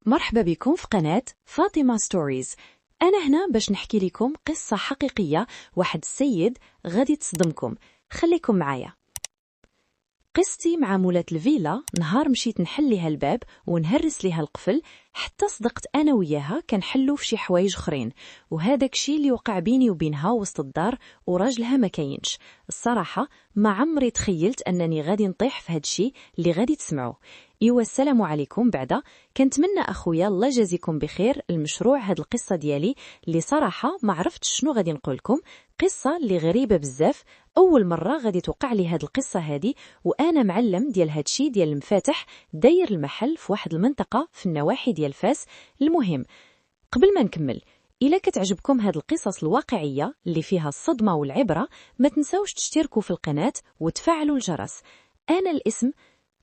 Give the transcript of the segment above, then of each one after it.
مرحبا بكم في قناة فاطمة ستوريز. أنا هنا باش نحكي لكم قصة حقيقية. واحد السيد غادي تصدمكم، خليكم معايا. قصتي مع مولة الفيلا. نهار مشيت نحل ليها الباب ونهرس ليها القفل، حتى صدقت أنا وياها كنحلو في شي حوايج اخرين، وهذاك شي اللي وقع بيني وبينها وسط الدار وراجلها ما كاينش. الصراحة ما عمري تخيلت أنني غادي نطيح في هادشي اللي غادي تسمعوه. ايوا السلام عليكم. بعدا كنتمنى اخويا الله يجازيكم بخير المشروع هاد القصه ديالي اللي صراحه ما عرفتش شنو غادي نقول لكم. قصه اللي غريبه بزاف، اول مره غادي توقع لي هاد القصه هادي، وانا معلم ديال هادشي ديال المفاتح داير المحل في واحد المنطقه في النواحي ديال فاس. المهم قبل ما نكمل، إلا كتعجبكم هاد القصص الواقعيه اللي فيها الصدمه والعبره، ما تنساوش تشتركوا في القناه وتفعلوا الجرس. انا الاسم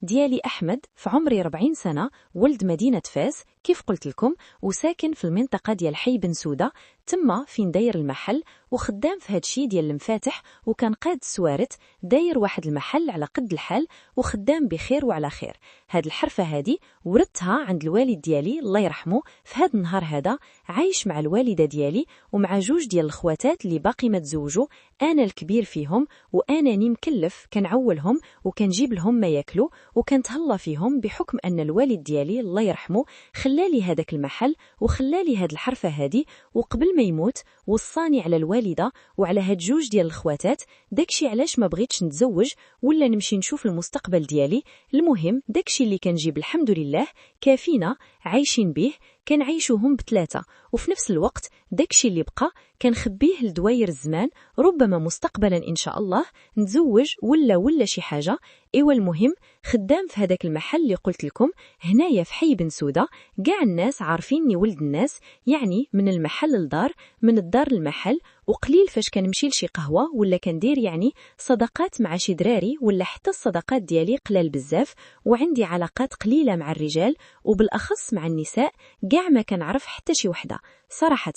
ديالي أحمد، في عمري 40 سنة، ولد مدينة فاس كيف قلت لكم، وساكن في المنطقة ديال حي بن سودة، تما فين داير المحل وخدام في هادشي ديال المفاتح، وكان قاد السوارت داير واحد المحل على قد الحال وخدام بخير وعلى خير. هاد الحرفة هادي ورثتها عند الوالد ديالي الله يرحمه. في هاد النهار هذا عايش مع الوالدة ديالي ومع جوج ديال الخواتات اللي باقي ما تزوجوا، أنا الكبير فيهم وأنني مكلف كنعولهم وكنجيب لهم ما ياكلوا وكنتهلا فيهم، بحكم أن الوالد ديالي الله يرحمه خلالي هذاك المحل وخلالي هاد الحرفة هادي، وقبل ما يموت وصاني على الوالدة وعلى هاد جوج ديال الخواتات. داكشي علاش ما بغيتش نتزوج ولا نمشي نشوف المستقبل ديالي. المهم داكشي اللي كنجيب الحمد لله كافينا عايشين به، كنعيشوهم بثلاثة، وفي نفس الوقت داكشي اللي بقى كنخبيه لدواير الزمان، ربما مستقبلا إن شاء الله نتزوج ولا شي حاجة. ايوا المهم خدام في هذاك المحل اللي قلت لكم هنايا في حي بن سودة. كاع الناس عارفيني ولد الناس، يعني من المحل للدار، من الدار للمحل، وقليل فاش كنمشي لشي قهوة ولا كندير يعني صداقات مع شي دراري، ولا حتى الصداقات ديالي قلال بزاف، وعندي علاقات قليلة مع الرجال وبالأخص مع النساء، كاع ما كنعرف حتى شي وحدة صراحة.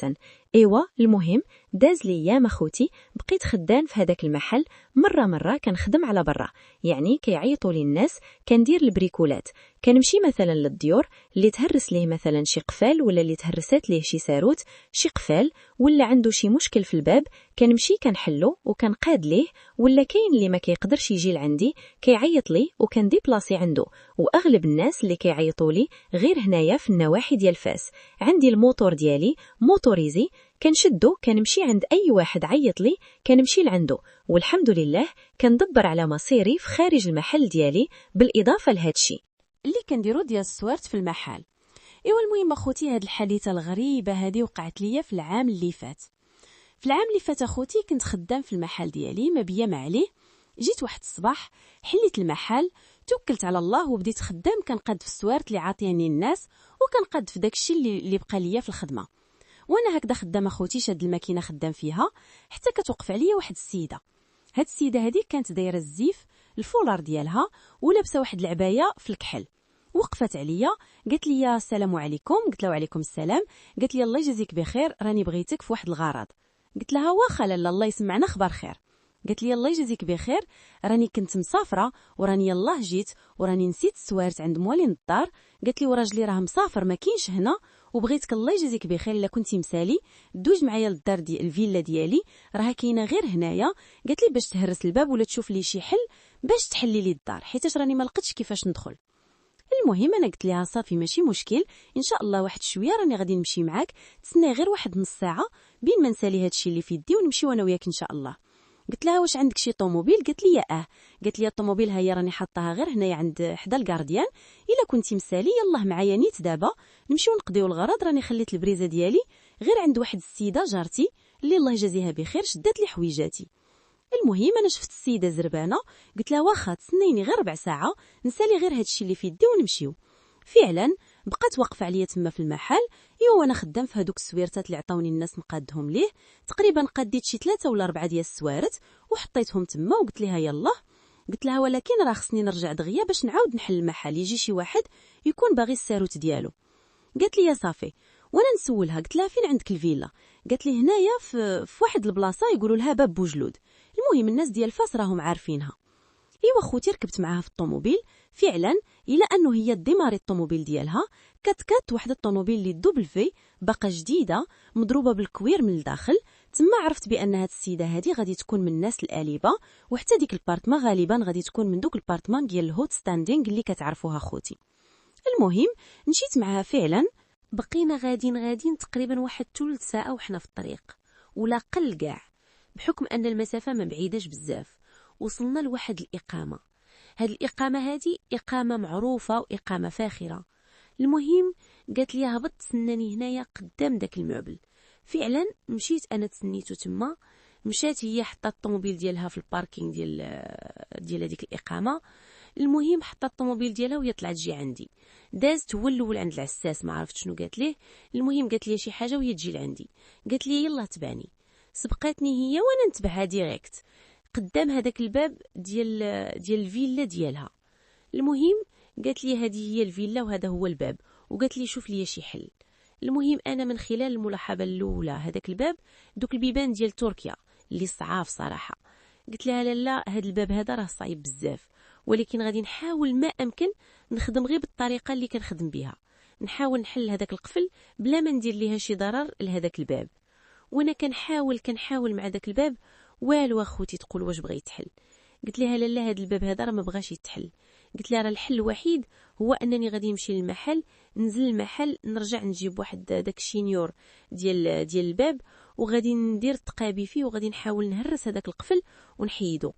ايوا المهم داز لي ايام اخوتي بقيت خدام في هذاك المحل. مرة كنخدم على برا، يعني كيعيطوا لي الناس كندير البريكولات، كنمشي مثلا للديور اللي تهرس ليه مثلا شي قفال، ولا اللي تهرسات ليه شي ساروت شي قفال، ولا عنده شي مشكل في الباب كنمشي كنحلو وكنقاد ليه، ولا كاين اللي ما كيقدرش يجي لعندي كيعيط لي وكندي بلاصي عنده. واغلب الناس اللي كيعيطوا لي غير هنايا في النواحي ديال فاس. عندي الموتور ديالي موتوريزي، كنشدو كنمشي عند اي واحد عيط لي كنمشي لعنده، والحمد لله كندبر على مصيري في خارج المحل ديالي، بالاضافه لهادشي اللي كنديرو ديال السوارت في المحل. ايوا المهم اخوتي هاد الحادثه الغريبه هذه وقعت ليا في العام اللي فات. في العام اللي فات اخوتي كنت خدام في المحل ديالي ما بيا ما عليه. جيت واحد الصباح حليت المحل، توكلت على الله وبديت خدام، كنقاد في السوارت اللي عاطياني الناس، وكنقاد في داكشي اللي بقى ليا في الخدمه. وانا هكذا خدام اخوتي شاد الماكينه خدام فيها، حتى كتوقف عليا واحد السيده. هاد السيده هذه كانت دايره الزيف الفولار ديالها ولابسه واحد العبايه في الكحل. وقفت عليا قالت لي السلام عليكم. قلت لها وعليكم السلام. قالت لي الله يجازيك بخير، راني بغيتك في واحد الغرض. قلت لها واخا لاله الله يسمعنا خبر خير. قالت لي الله يجازيك بخير، راني كنت مسافره وراني يلاه جيت وراني نسيت السوارت عند موالين الدار. قالت لي وراجلي راه مسافر ما كاينش هنا، وبغيتك الله يجازيك بخير الا كنتي مسالي دوج معايا للدار ديال الفيلا ديالي، راه كاينه غير هنايا. قالت لي باش تهرس الباب ولا تشوف لي شي حل باش تحلي لي الدار، حيتاش راني ما لقيتش كيفاش ندخل. المهم انا قلت لها صافي ماشي مشكل، ان شاء الله واحد شويه راني غادي نمشي معاك، تسنى غير واحد نص ساعه بين ما نسالي هادشي اللي في يدي ونمشي وانا وياك ان شاء الله. قلت لها واش عندك شي طوموبيل؟ قالت لي قالت لي الطوموبيل هي راني حاطاها غير هنايا عند حدا الكارديان، الا كنتي مسالي يلاه معايا نيت دابا نمشيو نقضيو الغرض، راني خليت البريزه ديالي غير عند واحد السيده جارتي اللي الله يجازيها بخير شدات لي حويجاتي. المهم انا شفت السيده زربانه، قلت لها واخا تسنيني غير ربع ساعه نسالي غير هادشي اللي في يدي ونمشيو. فعلا بقات واقفه عليا تما في المحل. ايوا وانا خدام في هذوك السويرتات اللي عطاوني الناس نقادهم ليه، تقريبا قديت شي 3 ولا 4 ديال السوارت وحطيتهم تما وقلت لها يلا. قلت لها ولكن راه خصني نرجع دغيا باش نعاود نحل المحل، يجي شي واحد يكون باغي الساروت ديالو. قالت لي يا صافي. وانا نسولها قلت لها فين عندك الفيلا؟ قالت لي هنايا في واحد البلاصه يقولوا لها باب بوجلود. المهم الناس ديال فاس راهم عارفينها. ايوا خوتي ركبت معاها في الطوموبيل فعلا، الى انه هي ديماري الطوموبيل ديالها كات واحد الطوموبيل اللي دوبل في باقا جديده مضروبه بالكوير من الداخل. تما عرفت بان هاد السيده هادي غادي تكون من الناس الاليبه، وحتى ديك البارتمان غالبا غادي تكون من دوك البارتمان ديال الهوت ستاندينغ اللي كتعرفوها خوتي. المهم مشيت معاها فعلا، بقينا غادين تقريبا واحد ثلث ساعه وحنا في الطريق ولا قل كاع، بحكم ان المسافه ما بعيداش بزاف. وصلنا لواحد الاقامه، هاد الاقامه هادي اقامه معروفه واقامه فاخره. المهم قالت لي هبط تسناني هنايا قدام داك المعبل. فعلا مشيت انا تسنيتو تما، مشات هي حطات الطوموبيل ديالها في الباركينغ ديال هذيك الاقامه. المهم حطات الطوموبيل ديالها وهي طلعت تجي عندي، دازت هو الاول عند العساس، ما عرفت شنو قالت ليه. المهم قالت لي شي حاجه وهي تجي لعندي، قالت لي يلا تبعني. سبقاتني هي وانا نتبعها ديريكت قدام هذاك الباب ديال الفيلا ديالها. المهم قالت لي هذه هي الفيلا وهذا هو الباب، وقالت لي شوف لي شي حل. المهم انا من خلال الملاحظه الاولى هذاك الباب دوك البيبان ديال تركيا اللي صعاف صراحه، قلت لها لا هذا الباب هذا راه صعيب بزاف، ولكن غادي نحاول ما امكن نخدم غير بالطريقه اللي كنخدم بها، نحاول نحل هذاك القفل بلا ما ندير ليها شي ضرر لهذاك الباب. وانا كنحاول مع داك الباب، والو اخوتي تقول واش بغى يتحل. قلت لها لا هذا الباب هذا راه ما بغاش يتحل. قلت لها راه الحل الوحيد هو انني غادي نمشي للمحل، ننزل المحل نرجع نجيب واحد داك الشينيور ديال الباب، وغادي ندير التقابي فيه وغادي نحاول نهرس هذاك القفل ونحيدو.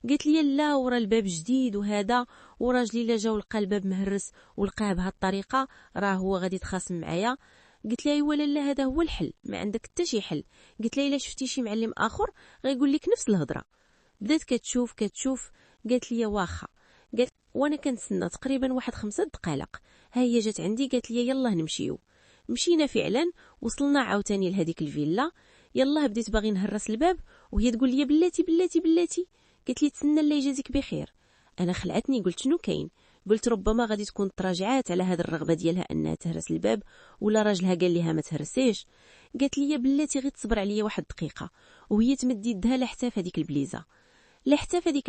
قالت لي لا ورا الباب جديد وهذا، وراجلي الا جا ولقى الباب مهرس ولقاه بهذه الطريقه راه هو غادي يتخاصم معايا. قلت لها ولا لا هذا هو الحل، ما عندك حتى شي حل. قلت لها الا شفتي شي معلم اخر غيقول لك نفس الهضره. بدات كتشوف قالت لي واخا. قالت وانا كنتسنى تقريبا واحد 5 دقائق، ها هي جات عندي قالت لي يلا نمشيو. مشينا فعلا، وصلنا عاوتاني لهذيك الفيلا. يلا بديت باغي نهرس الباب وهي تقول لي بلاتي. قالت لي تسنى الله يجازيك بخير. انا خلعتني، قلت شنو كاين؟ قلت ربما غادي تكون تراجعات على هذه الرغبه ديالها انها تهرس الباب، ولا راجلها قال لها ما تهرسيش. قالت لي بلاتي غير تصبر عليا واحد دقيقه، وهي تمد يدها لحتى في هذيك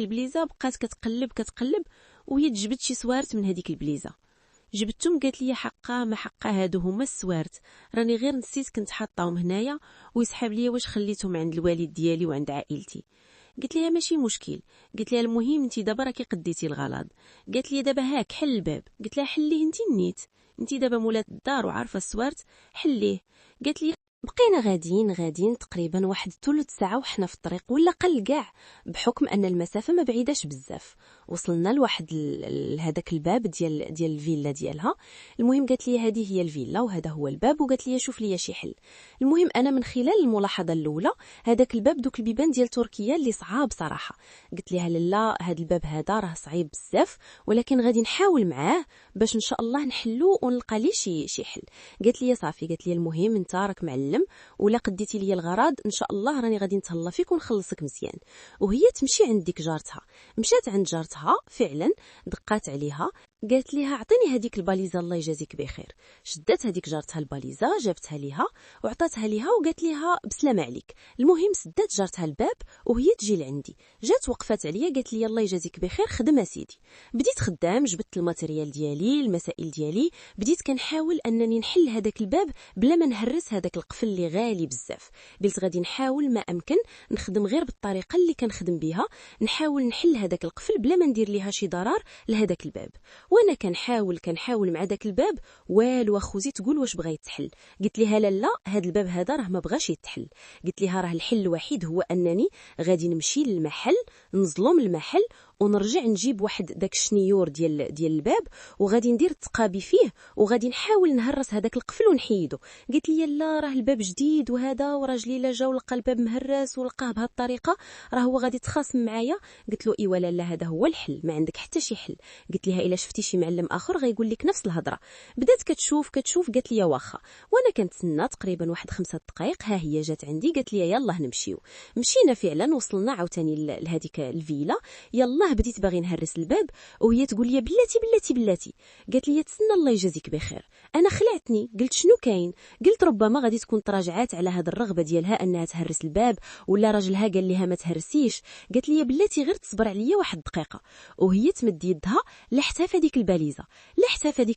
البليزه. بقات كتقلب وهي تجبد شي سوارت من هذيك البليزه. جبدتهم، قالت لي حقا ما حقا هادو هما السوارت، راني غير نسيت كنت حاطاهم هنايا ويسحب لي واش خليتهم عند الوالد ديالي وعند عائلتي. قلت لها ماشي مشكل. قلت لها المهم انت دابا راكي قديتي الغلط. قالت لي دابا هاك حل الباب. قلت لها حليه انت النيت، انت دابا مولات الدار وعارفه السوارت، حليه. قالت لي بقينا غاديين تقريبا واحد ثلث ساعه وحنا في الطريق ولا قل كاع، بحكم ان المسافه ما بعيداش بزاف. وصلنا لواحد هذاك الباب ديال الفيلا ديالها. المهم قالت لي هذه هي الفيلا وهذا هو الباب، وقالت لي شوف لي شي حل. المهم انا من خلال الملاحظه الاولى هذاك الباب دوك البيبان ديال تركيا اللي صعاب صراحه، قلت لها لا هذا الباب هذا راه صعيب بزاف، ولكن غادي نحاول معاه باش ان شاء الله نحلو ونلقى ليه شي حل. قالت لي صافي. قالت لي المهم انت راك معلم، ولا قديتي لي الغرض ان شاء الله راني غادي نتهلا فيك ونخلصك مزيان. وهي تمشي عند ديك جارتها. مشات عند جارتها فعلا، دقات عليها، قالت ليها عطيني هذيك الباليزه الله يجازيك بخير. شدات هذيك جارتها الباليزه، جابتها ليها وعطاتها ليها وقالت ليها بسلامه عليك. المهم سدات جارتها الباب وهي تجي لعندي، جات وقفات عليا قالت لي الله يجازيك بخير خدم اسيدي. بديت خدام، جبت الماتيريال ديالي المسائل ديالي، بديت كنحاول انني نحل هذاك الباب بلا ما نهرس هذاك القفل اللي غالي بزاف. قلت غادي نحاول ما امكن نخدم غير بالطريقه اللي كنخدم بها، نحاول نحل هذاك القفل بلا ما ندير ليها شي ضرر لهذاك الباب. وانا كنحاول مع داك الباب، والو اخوتي تقول واش بغا يتحل. قلت لها لا هذا الباب هذا راه ما بغاش يتحل. قلت لها راه الحل الوحيد هو انني غادي نمشي للمحل، نظلم المحل ونرجع نجيب واحد داك الشنيور ديال الباب وغادي ندير التقابي فيه وغادي نحاول نهرس هذاك القفل ونحيدو. قلت لي لا راه الباب جديد وهذا، وراجلي لا جا ولقى الباب مهرس ولقاه بهذه الطريقه راه هو غادي يتخاصم معايا. قلت له ايوا لا هذا هو الحل، ما عندك حتى شي حل. قلت لها الا شفتي شي معلم اخر غيقول لك نفس الهضره. بدات كتشوف قالت لي واخا. وانا كنتسنى تقريبا واحد 5 دقائق، ها هي جات عندي قالت لي يلا نمشيو. مشينا فعلا، وصلنا عاوتاني لهذيك الفيلا. يلا الله بديت باغي نهرس الباب وهي تقول لي بلاتي قالت لي تسنى الله يجازيك بخير. انا خلعتني، قلت شنو كاين؟ قلت ربما غادي تكون تراجعات على هذه الرغبه ديالها انها تهرس الباب، ولا راجلها قال لها ما تهرسيش. قالت لي بلاتي غير تصبر عليا واحد دقيقه. وهي تمد يدها لحتى فهاديك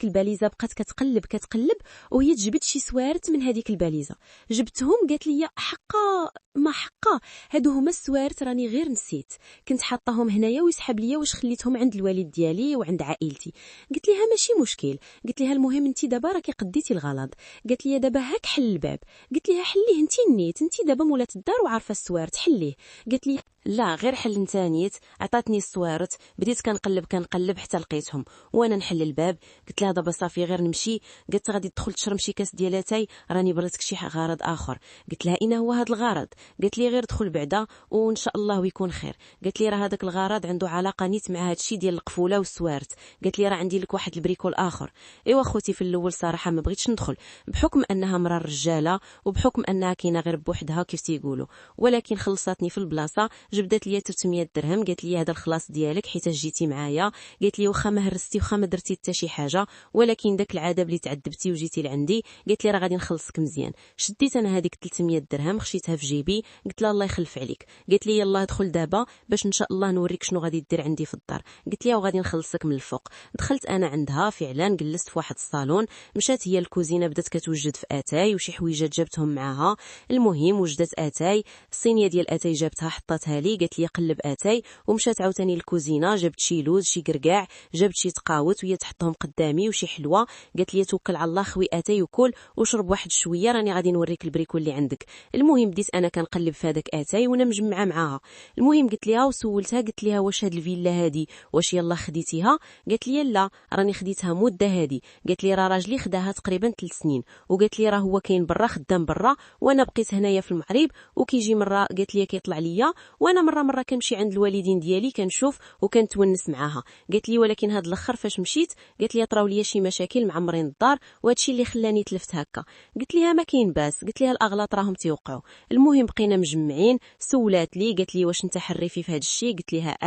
الباليزه، بقات كتقلب وهي تجبد شي سوارت من هذيك الباليزه. جبتهم قالت لي حقا ما حقا هادو هما السوارت، راني غير نسيت، كنت حاطاهم هنايا ويسحب ليا واش خليتهم عند الوالد ديالي وعند عائلتي. قلت لها ماشي مشكل، قلت لها المهم انت دابا راكي قديتي الغلط. قالت لي دابا هاك حل الباب. قلت لها حليه انت نيت، انت دابا مولات الدار وعارفه السوارت، حليه. قالت لي لا غير حل انت نيت. عطاتني السوارت، بديت كنقلب حتى لقيتهم وانا نحل الباب. قلت لها دابا صافي غير نمشي. قالت غادي تدخل تشرب شي كاس ديال اتاي، راني بريتك شي غرض اخر. قلت لها اين هو هذا الغرض؟ قالت لي غير دخل بعدا وان شاء الله ويكون خير. قالت لي راه هذاك الغرض عنده علاقه نيت مع هذا الشيء ديال القفوله والسوارت. قالت لي راه عندي لك واحد البريكول اخر. ايوا خوتي في الاول صراحه ما بغيتش ندخل بحكم انها مرا الرجاله وبحكم انها كاينه غير بوحدها كيف تيقولوا، ولكن خلصاتني في البلاصه، جبدت لي 300 درهم. قالت لي هذا الخلاص ديالك حيت جيتي معايا. قالت لي واخا ما هرستي واخا ما درتي حتى شي حاجه، ولكن داك العذاب اللي تعذبتي وجيتي لعندي، قالت لي راه غادي نخلصك مزيان. شديت انا هذيك 300 درهم خشيتها في جيبي، قلت لها الله يخلف عليك. قالت لي يلاه دخل دابا باش ان شاء الله نوريك شنو غادي دير عندي في الدار. قلت لها وغادي نخلصك من الفوق. دخلت انا عندها فعلا، جلست في واحد الصالون. مشات هي الكوزينه بدات كتوجد في اتاي وشي حويجات جابتهم معاها. المهم وجدت اتاي، الصينيه ديال اتاي جابتها حطاتها لي، قالت لي قلب اتاي. ومشات عاوتاني الكوزينه، جابت شي لوز شي كركاع، جابت شي تقاوت وهي تحطهم قدامي وشي حلوه. قالت لي توكل على الله خوي اتاي وكل وشرب واحد شويه، راني غادي نوريك البريكول اللي عندك. المهم بديت انا كنقلب في هذاك اتاي وانا مجمعه معاها. المهم قلت لها وسولتها، قلت لها واش هاد الفيلا هادي واش يلا خديتيها؟ قالت لي لا راني خديتها مده هادي. قالت لي راه راجلي خداها تقريبا 3 سنين، وقالت لي راه هو كاين برا خدام برا وانا بقيت هنايا في المغرب، وكيجي مره قالت لي كيطلع ليا وانا مره كنمشي عند الوالدين ديالي كنشوف وكنتونس معاها. قالت لي ولكن هاد الاخر فاش مشيت قالت لي طراو ليا شي مشاكل معمرين الدار وهادشي اللي خلاني تلفت هكا. قلت لها ما كاين باس، قلت لها الاغلاط راهم تيوقعوا. المهم بقينا مجمعين. سولات لي قالت لي واش انت حريفي في هذا الشيء؟ قلت لها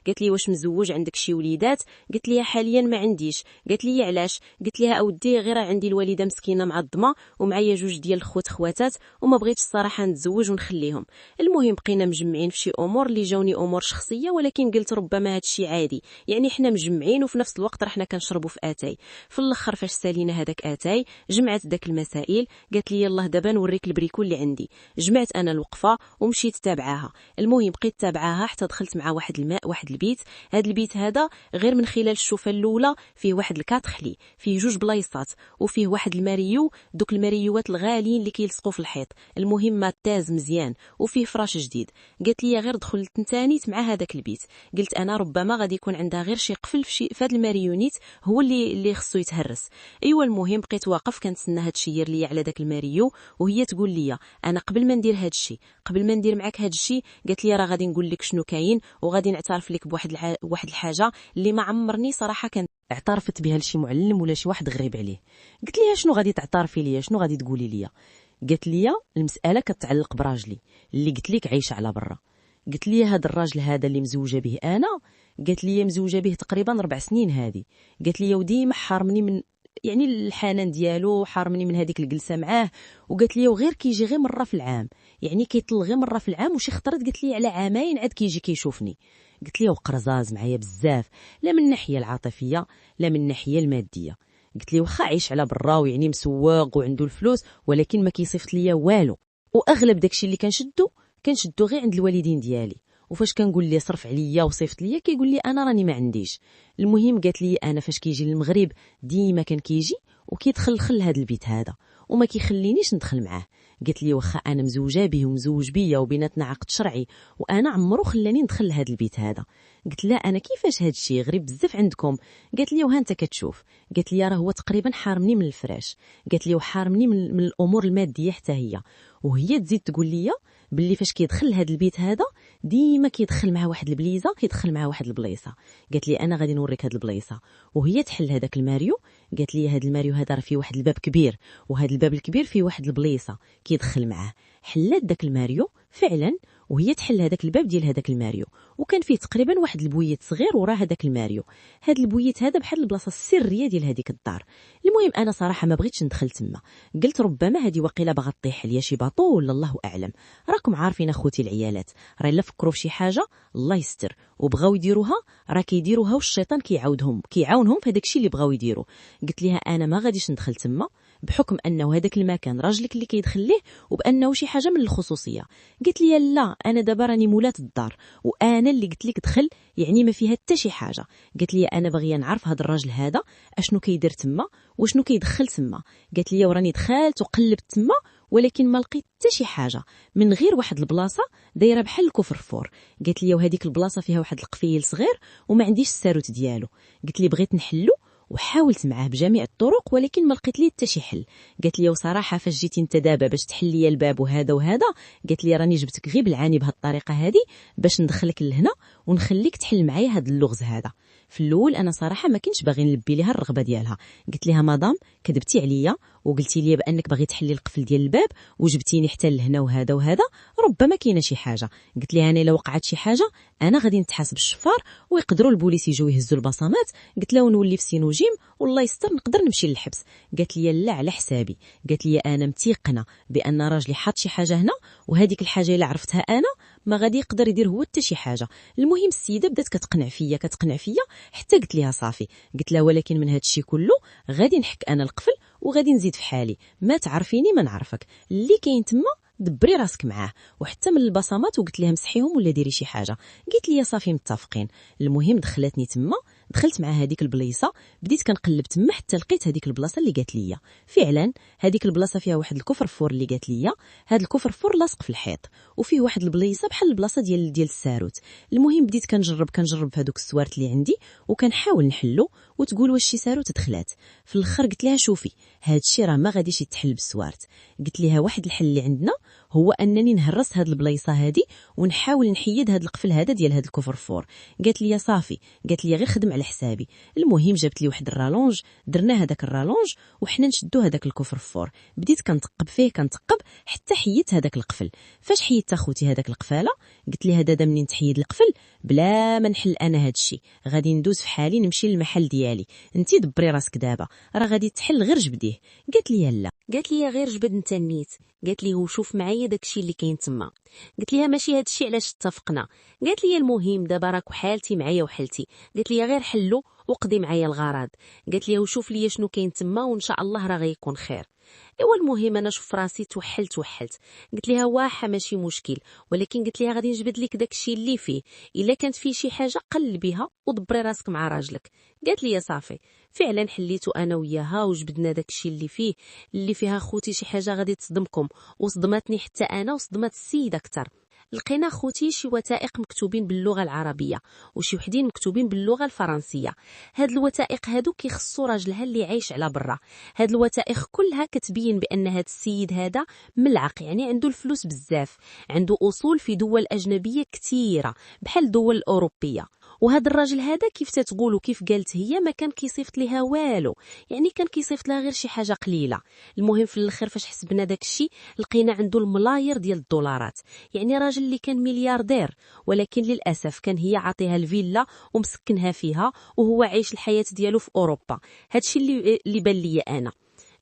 قالت لي واش مزوج عندك شي وليدات؟ قلت لها حاليا ما عنديش. قالت لي علاش؟ قلت لها اودي غير عندي الوالده مسكينه معظمه ومعايا 2 ديال الخوت خواتات وما بغيتش الصراحه نتزوج ونخليهم. المهم بقينا مجمعين في شي امور اللي جاوني امور شخصيه، ولكن قلت ربما هذا الشيء عادي، يعني حنا مجمعين وفي نفس الوقت رحنا كنشربوا في اتاي. في الاخر فاش سالينا هذاك اتاي جمعت داك المسائل، قالت لي يلاه دابا نوريك البريكول اللي عندي. جمعت انا الوقفه ومشيت تابعاها. المهم بقيت تابعاها حتى دخلت مع واحد الماء واحد البيت. هذا البيت هذا غير من خلال الشوفه الاولى فيه واحد الكاتخلي، فيه 2 بلايصات وفيه واحد الماريو، دوك الماريوات الغاليين اللي كيلصقوا في الحيط. المهم ما تاز مزيان وفيه فراش جديد. قالت لي غير دخل تنتانيت مع هذاك البيت. قلت انا ربما غادي يكون عندها غير شي قفل في هذا الماريونيت هو اللي خصو يتهرس. ايوا المهم بقيت واقف كنتسنى هاد الشيء ليا على داك الماريو، وهي تقول لي انا قبل ما ندير هاد الشيء، قبل ما ندير معاك هاد الشيء، قالت لي راه غادي نقول لك شنو كاين وغادي نعترف لك بواحد واحد الحاجه اللي ما عمرني صراحه كان اعترفت بها لشي معلم ولا شي واحد غريب عليه. قلت لها شنو غادي تعترفي ليا، شنو غادي تقولي ليا؟ قالت لي المساله كتعلق براجلي اللي قلت لك عايش على برا. قلت لي هذا الراجل هذا اللي مزوجه به انا، قالت لي مزوجه به تقريبا 4 سنين هذه. قالت لي وديما حارمني من يعني الحنان ديالو، حارمني من هذيك الجلسه معاه. وقالت لي وغير كيجي غير مره في العام، يعني كيطل غير مره في العام، وشي خطرت قالت لي على عامين عاد كيجي كيشوفني. قلت لي وقرزاز معايا بزاف، لا من الناحيه العاطفيه لا من الناحيه الماديه. قلت لي واخا عايش على برا ويعني مسواق وعنده الفلوس، ولكن ما كيصيفط ليا والو، واغلب داكشي اللي كنشدو غير عند الوالدين ديالي. وفاش كنقول ليه صرف عليا وصيفط ليا كيقول لي انا راني ما عنديش. المهم قالت لي انا فاش كيجي للمغرب ديما كان كيجي وكيدخل هذا البيت هذا وما كيخلينيش ندخل معاه. قالت لي واخا انا مزوجه به ومزوج بيا وبيناتنا عقد شرعي، وانا عمرو خلاني ندخل لهذا البيت هذا. قلت لا انا كيفاش هذا الشيء غريب بزاف عندكم. قالت لي وها انت كتشوف. قالت لي راه هو تقريبا حارمني من الفراش، قالت لي وحارمني من الامور الماديه حتى هي. وهي تزيد تقول لي باللي فاش كيدخل لهذا البيت هذا ديما كيدخل مع واحد البليزه، كيدخل مع واحد البلايصه. قالت لي انا غادي نوريك هذه البلايصه. وهي تحل هذاك الماريو، قالت لي هذا الماريو هذا راه فيه واحد الباب كبير، وهذا الباب الكبير فيه واحد البليصه كيدخل معاه. حلات داك الماريو فعلا، وهي تحل هذاك الباب ديال هذاك الماريو، وكان فيه تقريبا واحد البويت صغير وراه هذاك الماريو. هذا البويت هذا بحال البلاصه السريه ديال هذيك الدار. المهم انا صراحه ما بغيتش ندخل تما، قلت ربما هذه وقيله باغا طيح ليا شي باطو ولا الله اعلم. راكم عارفين اخوتي العيالات، راه الا فكروا في شي حاجه الله يستر وبغاو يديروها راه كيديروها، والشيطان كيعاونهم في هذاك الشيء اللي بغاو يديروا. قلت لها انا ما غاديش ندخل تما بحكم انه هذاك المكان راجلك اللي كيدخل ليه، وبانه شي حاجه من الخصوصيه. قلت لي لا، انا دابا راني مولات الدار وانا اللي قلت لك دخل، يعني ما فيها حتى شي حاجه. قالت لي انا باغيه نعرف هذا الراجل هذا اشنو كيدير تما وشنو كيدخل تما. قالت لي وراني دخلت وقلبت تما ولكن ما لقيت حتى شي حاجه من غير واحد البلاصه دايره بحال الكفرفور. قالت لي وهذيك البلاصه فيها واحد القفيل صغير وما عنديش الساروت ديالو. قلت لي بغيت نحلو وحاولت معاه بجميع الطرق ولكن ما لقيت ليه حتى شي حل. قالت لي وصراحه فاش جيتي انت دابا باش تحل لي الباب وهذا وهذا، قالت لي راني جبتك غير بالعاني بهذه الطريقه هذه باش ندخلك لهنا ونخليك تحل معايا هذا اللغز هذا. في الاول انا صراحه ما كنتش باغي نلبي ليها الرغبه ديالها. قلت لها مدام كذبتي عليا وقلتي لي بانك باغي تحلي القفل ديال الباب وجبتيني حتى لهنا وهذا وهذا، ربما كاينه شي حاجه. قلت لها انا الا وقعت شي حاجه انا غادي نتحاسب الشفار ويقدروا البوليس يجوا يهزوا البصمات. قلت لها ونولي في سينوجيم والله يستر نقدر نمشي للحبس. قالت لي لا على حسابي. قالت لي انا متيقنه بان راجلي حاط شي حاجه هنا، وهذيك الحاجه الا عرفتها انا ما غادي يقدر يدير هو حتى شي حاجه. المهم السيده بدات كتقنع فيا حتى قلت لها صافي. قلت لها ولكن من هذا الشيء كله غادي نحك انا القفل وغادي نزيد في حالي، ما تعرفيني ما نعرفك، اللي كاين تما دبري راسك معاه. وحتى من البصمات وقلت لها مسحيهم ولا ديري شي حاجه. قلت لي صافي متفقين. المهم دخلتني تما، دخلت مع هذيك البليصه، بديت كنقلب تما حتى لقيت هذيك البلاصه اللي قالت لي. فعلا هذيك البلاصه فيها واحد الكفرفور اللي قالت لي. هذا الكفرفور لاصق في الحيط وفيه واحد البليصه بحال البلاصه ديال الساروت. المهم بديت كنجرب في هذوك السوارت اللي عندي وكنحاول نحلو، وتقول واش شي ساروت دخلات. في الاخر قلت لها شوفي هذا الشيء راه ما غاديش يتحل بالسوارت. قلت لها واحد الحل اللي عندنا هو انني نهرس هاد البلايصه هادي ونحاول نحيد هاد القفل هذا ديال هاد الكفرفور. قالت لي صافي. قالت لي غير خدم على حسابي. المهم جابت لي واحد الرالونج، درنا هذاك الرالونج وحنا نشدو هذاك الكفرفور. بديت كنتقب فيه حتى حيدت هذاك القفل. فاش حيدت اخوتي هذاك القفاله قلت لها دادا منين تحيد القفل بلا ما نحل انا هاد الشيء غادي ندوز في حالي نمشي للمحل ديالي، انتي دبري راسك دابا راه غادي تحل غير جبديه. قالت لي لا. قالت لي غير جبد انت النيت. قالت لي وشوف معايا داكشي اللي كاين تما. قلت لها ماشي هادشي علاش اتفقنا. قالت لي المهم دابا راك حالتي معايا وحالتي. قالت لي غير حلو وقضي معايا الغرض. قالت لي وشوف لي شنو كاين تما وان شاء الله راه غيكون خير. ايوا المهم انا شوف راسي توحلت. قلت لها واحه ماشي مشكل، ولكن قلت لها غادي نجبد لك داكشي اللي فيه، الا كانت فيه شي حاجه قلبيها ودبري راسك مع راجلك. قالت لي صافي. فعلا حليتو انا وياها وجبدنا داكشي اللي فيها خوتي شي حاجه غادي تصدمكم، وصدمتني حتى انا وصدمت السيده اكثر. لقينا خوتي شي وثائق مكتوبين باللغه العربيه وشي وحدين مكتوبين باللغه الفرنسيه. هاد الوثائق هادو كيخصوا راجلها اللي عايش على برا. هاد الوثائق كلها كتبين بان هاد السيد هذا ملعق، يعني عنده الفلوس بزاف، عنده اصول في دول اجنبيه كثيره بحال الدول الاوروبيه. وهذا الراجل هذا كيف تتقول وكيف قالت هي ما كان كيصيفط لها والو، يعني كان كيصيفط لها غير شي حاجه قليله. المهم في الاخر فاش حسبنا داك الشيء لقينا عنده الملايير ديال الدولارات، يعني راجل اللي كان ملياردير، ولكن للاسف كان هي عاطيها الفيلا ومسكنها فيها وهو عايش الحياه ديالو في اوروبا. هادشي اللي بان لي انا.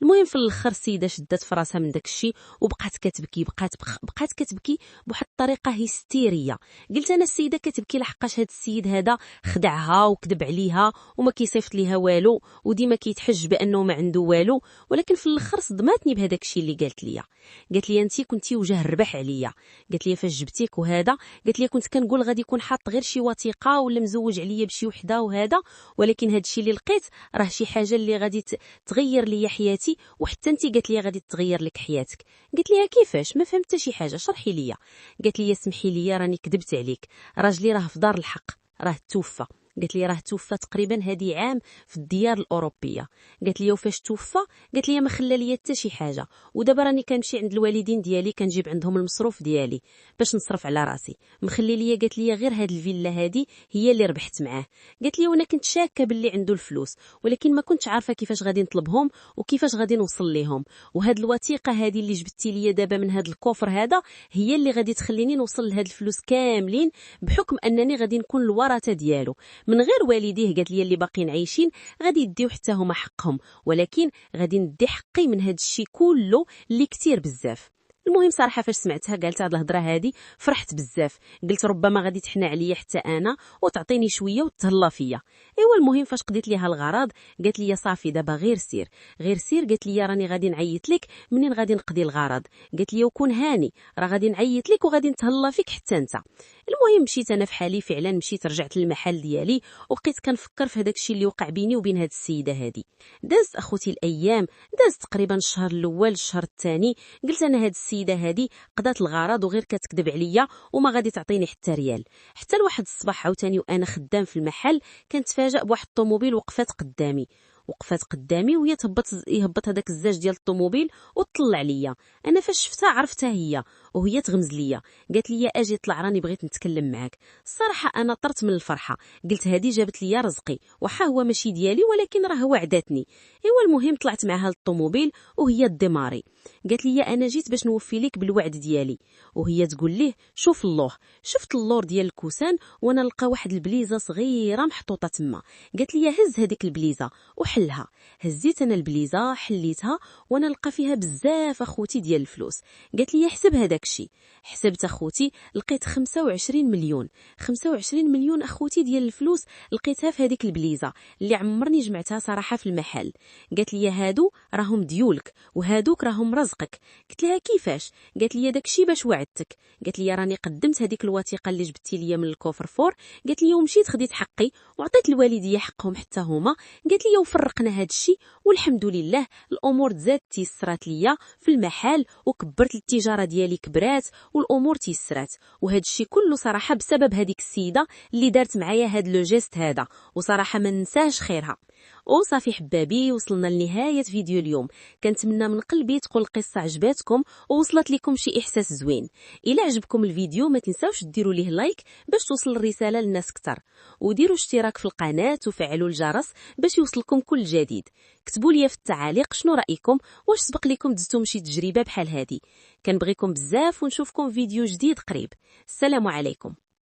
المهم في الاخر السيده شدت في راسها من داك الشيء وبقات كتبكي، بقات كتبكي بواحد الطريقه هستيريه. قلت انا السيده كتبكي لحقاش هاد السيد هذا خدعها وكذب عليها وما كيصيفط ليها والو وديما كيتحج بانه ما عنده والو. ولكن في الاخر صدماتني بهذاك الشيء اللي قالت لي انت كنتي وجه الربح عليا. قالت لي فاش جبتيك وهذا، قالت لي كنت كنقول غادي يكون حاط غير شي وثيقه ولا مزوج عليا بشي وحده وهذا، ولكن هاد الشيء اللي لقيت راه شي حاجه اللي غادي تغير لي حياتي وحتى انت قالت لي غادي تغير لك حياتك. قلت لها كيفاش؟ ما فهمت شي حاجه، شرحي لي. قالت لي سمحي لي راني كذبت عليك، راجلي راه في دار الحق، راه توفى. قالت لي راه توفى تقريبا هذه عام في الديار الاوروبيه. قالت لي وفاش توفى؟ قالت لي ما خلى لي حتى شي حاجه، ودابا راني كنمشي عند الوالدين ديالي كنجيب عندهم المصروف ديالي باش نصرف على راسي، مخلي لي قالت لي غير هاد الفيلا هذه هي اللي ربحت معاه. قالت لي وانا كنت شاكه باللي عنده الفلوس، ولكن ما كنتش عارفه كيفاش غادي نطلبهم وكيفاش غادي نوصل ليهم، وهاد الوثيقه هذه اللي جبتي لي دابا من هاد الكوفر هذا هي اللي غادي تخليني نوصل لهاد الفلوس كاملين، بحكم انني غادي نكون الورثه ديالو. من غير والديه قالت لي اللي باقيين عايشين غادي يديو حتى هما حقهم، ولكن غادي ندي حقي من هاد الشيء كله اللي كتير بزاف. المهم صراحه فاش سمعتها قالت هاد الهضره هادي فرحت بزاف، قلت ربما غادي تحنى عليا حتى انا وتعطيني شويه وتهلا فيا. ايوا المهم فاش قضيت ليها الغرض قالت لي صافي دابا غير سير غير سير، قالت لي راني غادي نعيط لك منين غادي نقضي الغرض، قالت لي وكون هاني راه غادي نعيط لك وغادي نتهلا فيك حتى انت. المهم مشيت انا في حالي فعلا، مشيت رجعت للمحل ديالي وبقيت كنفكر في هذاك الشيء اللي وقع بيني وبين هاد السيده هذه. دازت اخوتي الايام، دازت تقريبا الشهر الاول الشهر الثاني، قلت انا هاد السيده هذه قضات الغرض وغير كتكذب عليا وما غادي تعطيني حتى ريال. حتى لواحد الصباح عاوتاني وانا خدام في المحل كنتفاجأ بواحد الطوموبيل وقفات قدامي وهي يهبط هذاك الزاج ديال الطوموبيل وطلع عليا. انا فاش شفتها عرفتها هي، وهي تغمز ليا قالت لي اجي طلع راني بغيت نتكلم معاك. الصراحه انا طرت من الفرحه، قلت هذه جابت لي رزقي، وحا هو ماشي ديالي ولكن راه وعدتني. ايوا المهم طلعت معها للطوموبيل وهي ديماري. قالت لي انا جيت باش نوفي لك بالوعد ديالي، وهي تقول ليه شوف الله، شفت اللور ديال الكوسان وانا نلقى واحد البليزه صغيره محطوطه تما. قالت لي هز هذيك البليزه وحلها. هزيت انا البليزه حليتها وانا نلقى فيها بزاف اخوتي ديال الفلوس. قالت لي حسب هذاك الشيء. حسبت اخوتي لقيت 25 مليون 25 مليون اخوتي ديال الفلوس لقيتها في هذيك البليزه اللي عمرني جمعتها صراحه في المحل. قالت لي هادو راهم ديولك وهادوك راهم رزقك. قلت لها كيفاش؟ قالت لي داك الشيء باش وعدتك. قالت لي راني قدمت هذيك الوثيقه اللي جبتي لي من الكوفر فور. قالت لي ومشيت خديت حقي وعطيت الوالديه حقهم حتى هما. قالت لي وفرقنا هذا الشيء والحمد لله الامور تزاد تيسرات ليا في المحل وكبرت التجاره ديالي كبرات والامور تيسرات. وهذا الشيء كله صراحه بسبب هذيك السيده اللي دارت معايا هاد لو جيست هذا، وصراحه ما ننساش خيرها. وصافي حبابي وصلنا لنهايه فيديو اليوم. كنتمنى من قلبي تكون القصه عجباتكم ووصلت لكم شي احساس زوين. الا عجبكم الفيديو ما تنساوش ديروا ليه لايك باش توصل الرساله للناس اكثر، وديروا اشتراك في القناه وفعلوا الجرس باش يوصلكم كل جديد. كتبوا لي في التعاليق شنو رايكم، واش سبق لكم دزتم شي تجربه بحال هذه. كنبغيكم بزاف ونشوفكم فيديو جديد قريب. السلام عليكم.